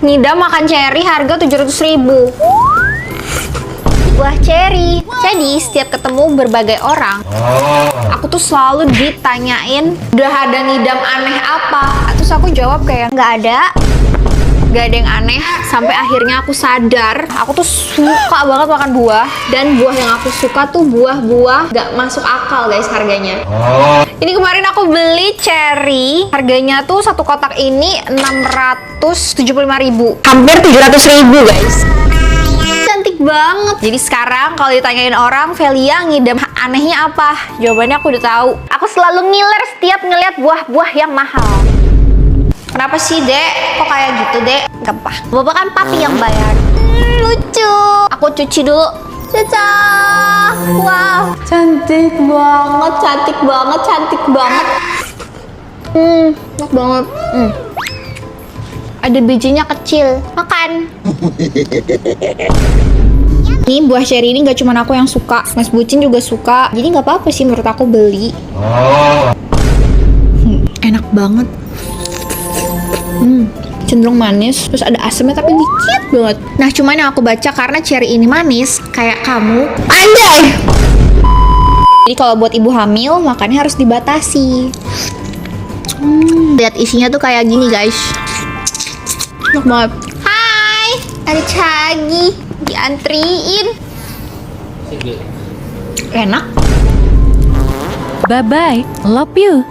Ngidam makan cherry harga 700.000. Buah cherry. Jadi setiap ketemu berbagai orang, aku tuh selalu ditanyain, udah ada ngidam aneh apa? Terus aku jawab kayak nggak ada yang aneh. Sampai akhirnya aku sadar, aku tuh suka banget makan buah. Dan buah yang aku suka tuh buah-buah nggak masuk akal guys harganya. Ini kemarin aku beli cherry, harganya tuh satu kotak ini 675.000, hampir 700.000 guys. Cantik banget. Jadi sekarang kalau ditanyain orang, Velia ngidam anehnya apa? Jawabannya aku udah tahu. Aku selalu ngiler setiap ngeliat buah-buah yang mahal. Kenapa sih, Dek? Kok kayak gitu, Dek? Gampang. Bapak kan papi yang bayar. Lucu. Aku cuci dulu. Caca. Wow. Cantik banget, cantik banget, cantik banget. Enak banget. Ada bijinya kecil. Makan. Ini buah cherry ini gak cuma aku yang suka, Mas Bucin juga suka. Jadi nggak apa-apa sih menurut aku beli. Enak banget. Cenderung manis, terus ada asamnya tapi dikit banget. Nah cuman yang aku baca karena cherry ini manis, kayak kamu, anjay. Jadi kalau buat ibu hamil makannya harus dibatasi. Lihat isinya tuh kayak gini guys. Enak banget. Hai, ada Cagi diantriin. Enak. Bye bye, love you.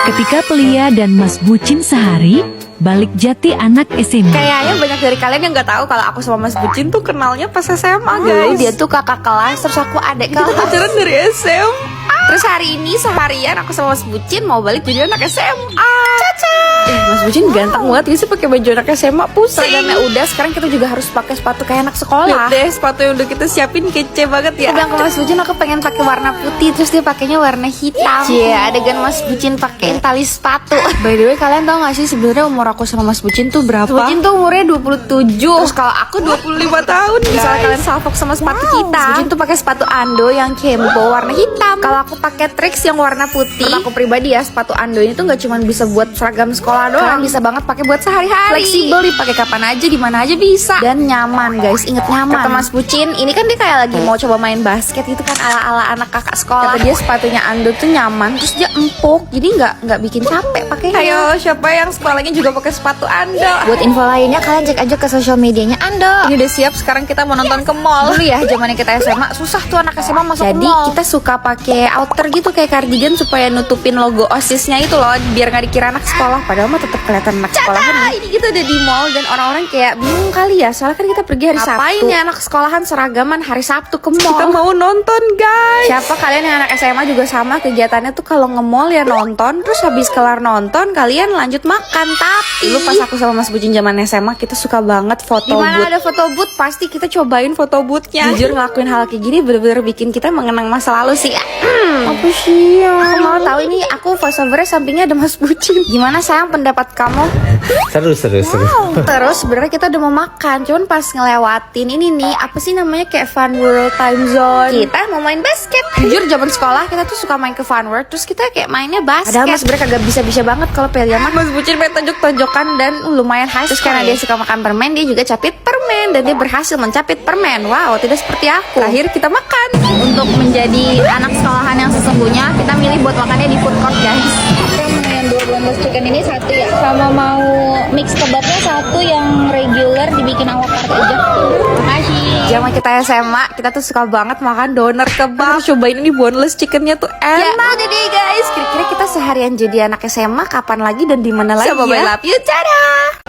Ketika Pelia dan Mas Bucin sehari balik Jati anak SMA. Kayaknya banyak dari kalian yang nggak tahu kalau aku sama Mas Bucin tuh kenalnya pas SMA guys. Dia tuh kakak kelas, terus aku adik Kita kelas. pacaran dari SMA. Terus hari ini seharian aku sama Mas Bucin mau balik jadi anak SMA. Caca. Mas Bucin ganteng banget gitu sih pakai baju anak SMA. Pusing. Seragamnya udah, sekarang kita juga harus pakai sepatu kayak anak sekolah. Lihat deh, sepatu yang udah kita siapin kece banget ya. Bilang ke Mas Bucin aku pengen pakai warna putih, terus dia pakainya warna hitam. Iya, adegan Mas Bucin pakein tali sepatu. By the way, kalian tahu gak sih sebenarnya umur aku sama Mas Bucin tuh berapa? Mas Bucin tuh umurnya 27. Terus kalau aku 25 tahun. Misalnya kalian salfok sama sepatu kita. Mas Bucin tuh pakai sepatu Ando yang kembo warna hitam. Kalau aku pakai Trix yang warna putih. Menurut aku pribadi ya, sepatu Ando ini tuh nggak cuma bisa buat seragam sekolah doang, bisa banget pakai buat sehari-hari. Fleksibel, dipakai kapan aja, di mana aja bisa. Dan nyaman guys, inget nyaman. Kata Mas Bucin, ini kan dia kayak lagi mau coba main basket gitu kan ala-ala anak kakak sekolah. Kata dia sepatunya Ando tuh nyaman, terus dia empuk, jadi nggak bikin capek pakainya. Ayo, siapa yang sekolahnya juga pakai sepatu Ando? Buat info lainnya kalian cek aja ke sosial medianya Ando. Ini udah siap, sekarang kita mau nonton ke mall. Dulu ya, zamannya kita SMA susah tuh anak SMA masuk ke mall. Jadi kita suka pakai outer gitu kayak cardigan supaya nutupin logo OSIS-nya itu loh, biar nggak dikira anak sekolah. Padahal mah tetap kelihatan anak sekolahan. Ini kita udah di mall dan orang-orang kayak bingung kali ya, soalnya kan kita pergi hari Sabtu. Ngapain ya anak sekolahan seragaman hari Sabtu ke mall? Kita mau nonton guys. Siapa kalian yang anak SMA juga sama kegiatannya tuh kalau nge-mall ya nonton, terus habis kelar nonton kalian lanjut makan. Tapi dulu pas aku sama Mas Bucin zaman SMA kita suka banget foto booth. Dimana ada foto booth pasti kita cobain foto boothnya. Jujur ngelakuin hal kayak gini bener-bener bikin kita mengenang masa lalu sih. Apa sih ya? Aku mau tahu ini, aku voiceovernya sampingnya ada Mas Bucin. Gimana sayang pendapat kamu? Seru. Terus sebenarnya kita udah mau makan, cuman pas ngelewatin ini nih, apa sih namanya kayak Fun World Time Zone. Kita mau main basket. Jujur zaman sekolah kita tuh suka main ke Fun World, terus kita kayak mainnya basket. Padahal Mas sebenarnya kagak bisa banget kalau Pelia mah. Mas Bucin main tonjok-tonjokan dan lumayan high. Terus karena dia suka makan permen, dia juga capit permen dan dia berhasil mencapit permen. Wow, tidak seperti aku. Terakhir kita makan. Untuk menjadi anak sekolahan yang sesungguhnya, kita milih buat makannya di food court guys. Yang 2 boneless chicken ini satu ya, sama mau mix kebabnya satu yang regular dibikin ala carte aja. Makasih. Zaman kita SMA, kita tuh suka banget makan doner kebab. Cobain ini boneless chickennya tuh enak deh guys. Kira-kira kita seharian jadi anak SMA kapan lagi dan di mana lagi ya? Love you, dadah.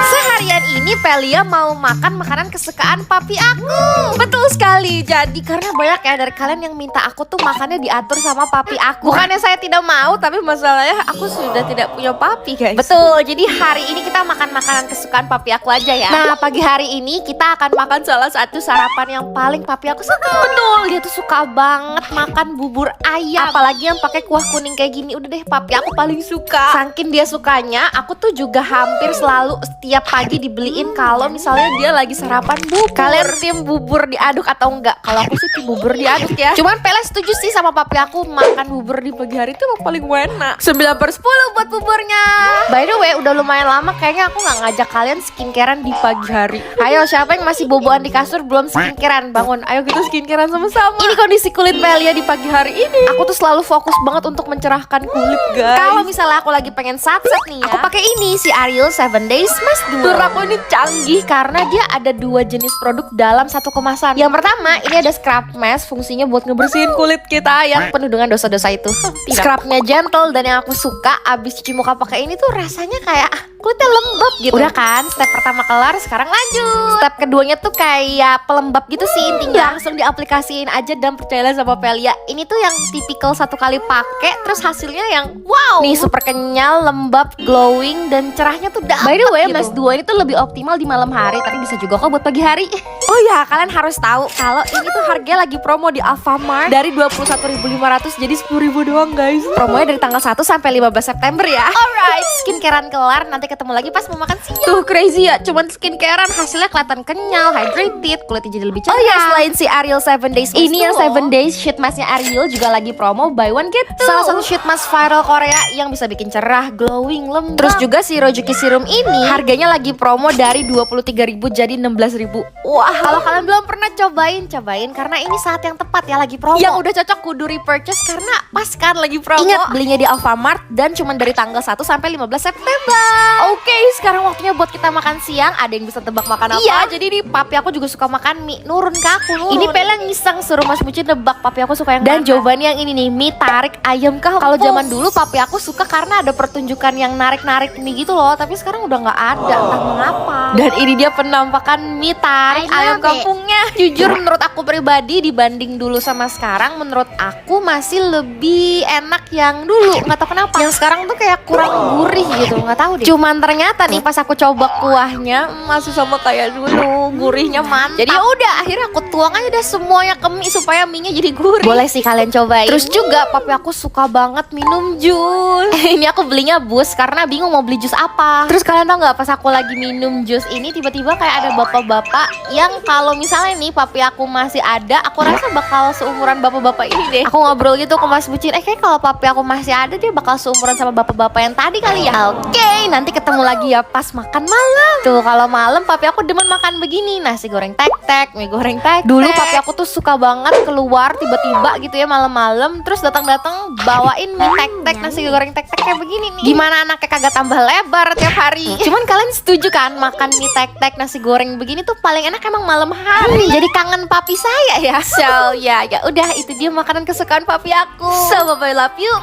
Seharian ini Pelia mau makan makanan kesukaan papi aku. Betul sekali. Jadi karena banyak ya dari kalian yang minta aku tuh makannya diatur sama papi aku. Bukannya saya tidak mau, tapi masalahnya aku sudah tidak punya papi guys. Betul. Jadi hari ini kita makan makanan kesukaan papi aku aja ya. Nah pagi hari ini kita akan makan salah satu sarapan yang paling papi aku suka. Betul. Dia tuh suka banget makan bubur ayam. Apalagi yang pakai kuah kuning kayak gini. Udah deh, papi aku paling suka. Saking dia sukanya, aku tuh juga hampir selalu setiap pagi dibeliin kalau misalnya dia lagi sarapan bubur. Kalian tim bubur diaduk atau enggak? Kalau aku sih tim bubur diaduk ya. Cuman Pele setuju sih sama papi aku, makan bubur di pagi hari itu emang paling enak. 9/10 buat buburnya. By the way, udah lumayan lama kayaknya aku nggak ngajak kalian skincarean di pagi hari. Ayo, siapa yang masih boboan di kasur belum skincarean? Bangun, ayo kita skincarean sama-sama. Ini kondisi kulit Pelia di pagi hari ini. Aku tuh selalu fokus banget untuk mencerahkan kulit, guys. Kalau misalnya aku lagi pengen satset nih ya, aku pakai ini si Ariel 7 Days Mask Duo. Menurut aku ini canggih karena dia ada 2 jenis produk dalam satu kemasan. Yang pertama, ini ada scrub mask, fungsinya buat ngebersihin kulit kita yang penuh dengan dosa-dosa itu. Scrubnya gentle dan yang aku suka abis cuci muka pakai ini tuh rasanya kayak kulitnya lembab gitu. Udah kan, step pertama kelar, sekarang lanjut. Step keduanya tuh kayak pelembab gitu sih intinya. Langsung diaplikasiin aja dan percayalah sama Pelia, ini tuh yang tipikal satu kali pakai terus hasilnya yang wow. Nih super kenyal, lembab, glowing dan cerahnya tuh dapet. By the way, gitu. Mask Duo ini tuh lebih optimal di malam hari, tapi bisa juga kok buat pagi hari. Oh ya, kalian harus tahu kalau ini tuh harganya lagi promo di Alfamart dari 21.500 jadi 10.000 doang, guys. Promonya dari tanggal 1 sampai 15 September ya. Alright, skincarean kelar, nanti ketemu lagi pas mau makan siang. Tuh crazy ya, cuman skincarean hasilnya kelihatan kenyal, hydrated, kulitnya jadi lebih cerah. Oh ya, selain si Ariel 7 Days Mask ini yang 7 Days sheet masknya Ariel juga lagi promo buy one get two. Salah satu sheet mask viral Korea yang bisa bikin cerah, glowing, lembab. Terus juga si Rojuki Serum ini harganya lagi promo dari 23.000 jadi 16.000. Wah, kalau kalian belum pernah cobain karena ini saat yang tepat ya, lagi promo. Yang udah cocok kudu repurchase karena pas kan lagi promo. Ingat, belinya di Alfamart dan cuman dari tanggal 1 sampai 15 September. Oke, sekarang waktunya buat kita makan siang. Ada yang bisa tebak makan apa? Iya, jadi nih papi aku juga suka makan mie. Nurun ke aku, nurun. Ini Pela ngisang suruh Mas Bucin nebak papi aku suka yang dan mana? Jawabannya yang ini nih, mie tarik ayam kah? Kalau zaman dulu papi aku suka karena ada pertunjukan yang narik-narik mie gitu loh. Tapi sekarang udah nggak ada, entah mengapa. Dan ini dia penampakan mie tarik ayam kampungnya. Jujur menurut aku pribadi dibanding dulu sama sekarang, menurut aku masih lebih enak yang dulu. Nggak tahu kenapa. Yang sekarang tuh kayak kurang gurih gitu, nggak tahu deh. Cuman ternyata nih pas aku coba kuahnya masih sama kayak dulu, gurihnya mantap. Jadi udah akhirnya aku tuang aja deh semuanya ke mie supaya mie-nya jadi gurih. Boleh sih kalian cobain. Terus juga papi aku suka banget minum jus. Ini aku belinya bus karena bingung mau beli jus apa. Terus kalian tau nggak, pas aku lagi minum jus ini tiba-tiba kayak ada bapak-bapak yang kalau misalnya nih papi aku masih ada, aku rasa bakal seumuran bapak-bapak ini deh. Aku ngobrol gitu ke Mas Bucin, kayak kalau papi aku masih ada dia bakal seumuran sama bapak-bapak yang tadi kali ya. Oke, nanti ketemu lagi ya pas makan malam. Tuh kalau malam papi aku demen makan begini, nasi goreng tek-tek, mie goreng tek-tek. Dulu papi aku tuh suka banget keluar tiba-tiba gitu ya malam-malam, terus datang-datang bawain mie tek-tek, nasi goreng tek-tek kayak begini nih. Gimana anaknya kagak tambah lebar tiap hari? Cuman kalian setuju kan makan mie tek-tek, nasi goreng begini tuh paling enak emang malam hari. Jadi kangen papi saya ya. So ya udah, itu dia makanan kesukaan papi aku. So bye, love you.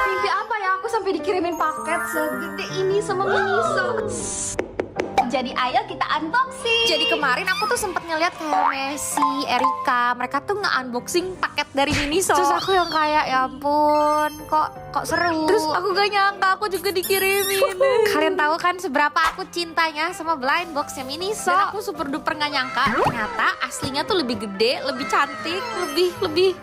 Mimpi apa ya aku sampai dikirimin paket segede ini sama Miniso. Jadi ayo kita unboxing. Jadi kemarin aku tuh sempet ngeliat kayak Messi, Erika, mereka tuh nge-unboxing paket dari Miniso. Terus aku yang kayak ya ampun, kok seru. Terus aku gak nyangka aku juga dikirimin. Kalian tahu kan seberapa aku cintanya sama blind boxnya Miniso. Dan aku super duper gak nyangka ternyata aslinya tuh lebih gede, lebih cantik, lebih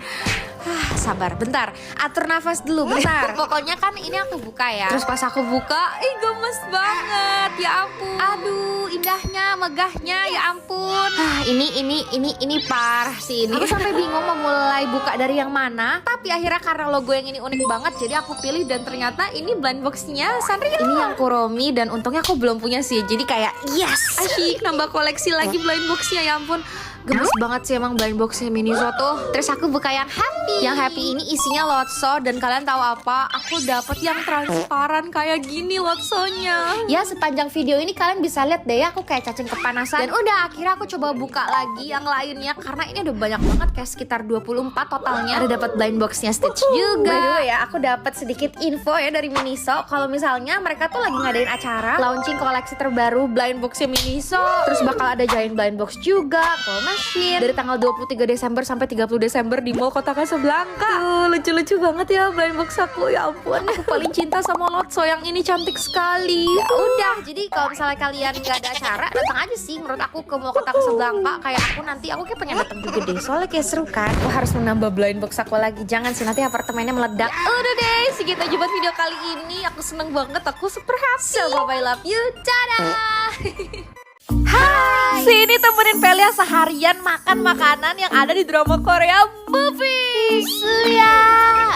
sabar, bentar, atur nafas dulu, bentar. Pokoknya kan ini aku buka ya. Terus pas aku buka, gemes banget, ya ampun. Aduh, indahnya, megahnya, ya ampun. Ini parah sih ini. Aku sampai bingung mau mulai buka dari yang mana. Tapi akhirnya karena logo yang ini unik banget, jadi aku pilih dan ternyata ini blind boxnya Sanrio. Ini yang Kuromi dan untungnya aku belum punya sih. Jadi kayak yes, asyik nambah koleksi lagi blind boxnya, ya ampun. Gemes banget sih emang blind boxnya Miniso tuh. Terus aku buka yang happy. Yang happy ini isinya lotso. Dan kalian tahu apa? Aku dapet yang transparan kayak gini lotsonya. Ya sepanjang video ini kalian bisa lihat deh ya, aku kayak cacing kepanasan. Dan udah akhirnya aku coba buka lagi yang lainnya karena ini udah banyak banget, kayak sekitar 24 totalnya. Ada dapat blind boxnya Stitch juga. By the way ya, aku dapat sedikit info ya dari Miniso. Kalau misalnya mereka tuh lagi ngadain acara launching koleksi terbaru blind boxnya Miniso. Terus bakal ada giant blind box juga, Machine dari tanggal 23 Desember sampai 30 Desember di Mall Kota Kasablanka. Tuh, lucu-lucu banget ya blind box aku. Ya ampun, aku paling cinta sama Lotso yang ini, cantik sekali. Ya udah, jadi kalau misalnya kalian nggak ada acara, datang aja sih menurut aku ke Mall Kota Kasablanka. Kayak aku nanti, aku kayak pengen datang juga deh, soalnya kayak seru kan. Aku harus menambah blind box aku lagi, jangan sih nanti apartemennya meledak. Udah deh, segitu aja buat video kali ini. Aku seneng banget, aku super happy. So, bye-bye, love you, dadah. Hai, sini temenin Pelia seharian makan makanan yang ada di drama Korea Movie. Suya.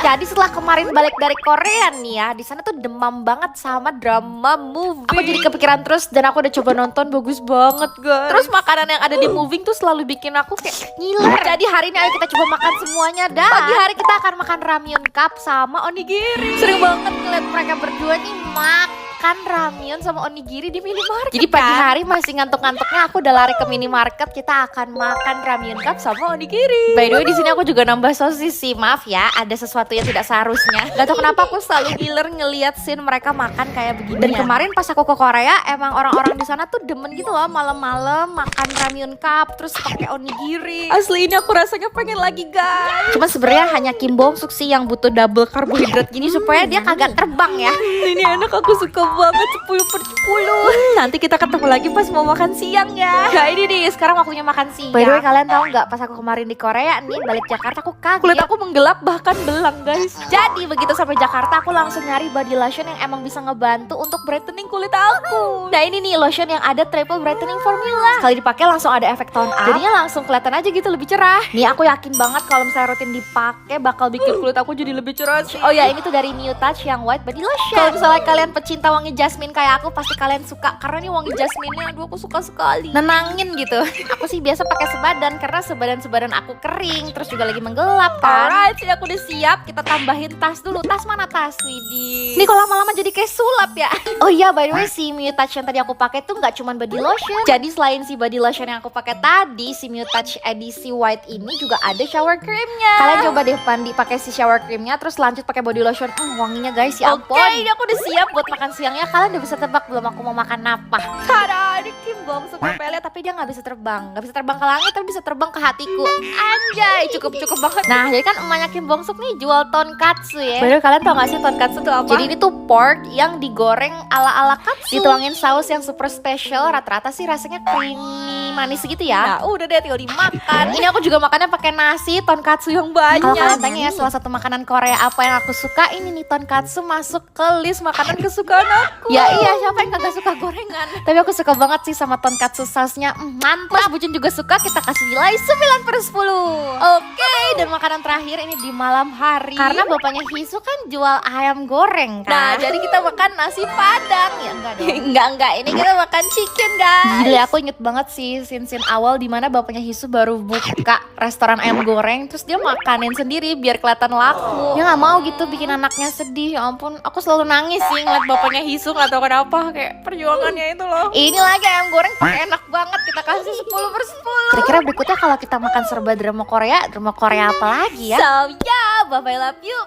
Jadi setelah kemarin balik dari Korea nih ya, di sana tuh demam banget sama drama movie. Aku jadi kepikiran terus dan aku udah coba nonton, bagus banget guys. Terus makanan yang ada di movie tuh selalu bikin aku kayak ngiler. Jadi hari ini ayo kita coba makan semuanya dah. Pagi hari kita akan makan ramyun cup sama onigiri. Sering banget ngeliat mereka berdua nih makan ramyun sama onigiri di minimarket. Jadi pagi hari masih ngantuk-ngantuknya aku udah lari ke minimarket, kita akan makan ramyun cup sama onigiri. By the way di sini aku juga nambah sosis sih, maaf ya, ada sesuatu yang tidak seharusnya. Gak tau kenapa aku selalu giler ngeliat scene mereka makan kayak begini. Dan kemarin pas aku ke Korea, emang orang-orang di sana tuh demen gitu loh malam-malam makan ramyun cup terus pakai onigiri. Asli ini aku rasanya pengen lagi guys. Cuma sebenarnya hanya Kim Bong Suk sih yang butuh double karbohidrat gini supaya dia kagak terbang ya. Ini enak, aku suka banget 10/10. Nanti kita ketemu lagi pas mau makan siang ya. Nah ini nih sekarang waktunya makan siang. By the way kalian tahu nggak, pas aku kemarin di Korea nih balik Jakarta aku kaget. Kulit aku menggelap bahkan belang guys. Jadi begitu sampai Jakarta aku langsung nyari body lotion yang emang bisa ngebantu untuk brightening kulit aku. Nah ini nih lotion yang ada triple brightening formula. Sekali dipakai langsung ada efek tone up. Jadinya langsung kelihatan aja gitu lebih cerah. Nih aku yakin banget kalau misalnya rutin dipakai bakal bikin kulit aku jadi lebih cerah sih. Oh ya ini tuh dari New Touch yang white body lotion. Kalau misalnya kalian pecinta wangi jasmine kayak aku pasti kalian suka karena nih wangi jasmine-nya aduh aku suka sekali. Nenangin gitu. Aku sih biasa pakai sebadan karena sebadan aku kering terus juga lagi menggelap kan. Alright, sini aku udah siap. Kita tambahin tas dulu. Tas mana tas, Widih? Ini kalau lama-lama jadi kayak sulap ya. Oh iya, by the way si Miu Touch yang tadi aku pakai tuh nggak cuma body lotion. Jadi selain si body lotion yang aku pakai tadi, si Miu Touch edisi white ini juga ada shower creamnya. Kalian coba deh Pandi pakai si shower creamnya terus lanjut pakai body lotion. Wanginya guys ya ampun. Oke, ini aku udah siap buat makan siangnya. Kalian udah bisa tebak belum aku mau makan apa? Tada, ini Kim Bong Suk Pelia tapi dia nggak bisa terbang. Nggak bisa terbang ke langit tapi bisa terbang ke hatiku. Anjay, cukup banget. Nah, jadi kan emaknya Kim Bong Suk nih jual tonkatsu ya. Bener, kalian tau gak sih tonkatsu itu apa? Jadi ini tuh pork yang digoreng ala-ala katsu, dituangin saus yang super special. Rata-rata sih rasanya creamy manis gitu ya. Nah, udah deh tinggal dimakan. Ini aku juga makannya pakai nasi tonkatsu yang banyak. Kalau kalian tanya ya salah satu makanan Korea apa yang aku suka, ini nih tonkatsu masuk ke list makanan kesukaan aku. Ya iya, siapa yang kagak suka gorengan? Tapi aku suka banget sih sama tonkatsu sausnya. Mantap. Mas Bucin juga suka, kita kasih nilai 9/10. Oke, dan makanan terakhir ini di malam hari. Karena bapaknya Hisu kan jual ayam goreng kan. Nah, jadi kita makan nasi padang. Ya enggak dong. enggak. Ini kita makan chicken, guys. Gila, aku inget banget sih scene awal dimana bapaknya Hisu baru buka restoran ayam goreng. Terus dia makanin sendiri biar kelihatan laku. Dia gak mau gitu bikin anaknya sedih. Ya ampun, aku selalu nangis sih ngeliat bapaknya Hisu. Gak tau kenapa, kayak perjuangannya itu loh. Ini lagi ayam goreng enak banget. Kita kasih 10/10. Kira-kira berikutnya kalau kita makan serba drama Korea apa lagi ya? So yeah, bye-bye, love you.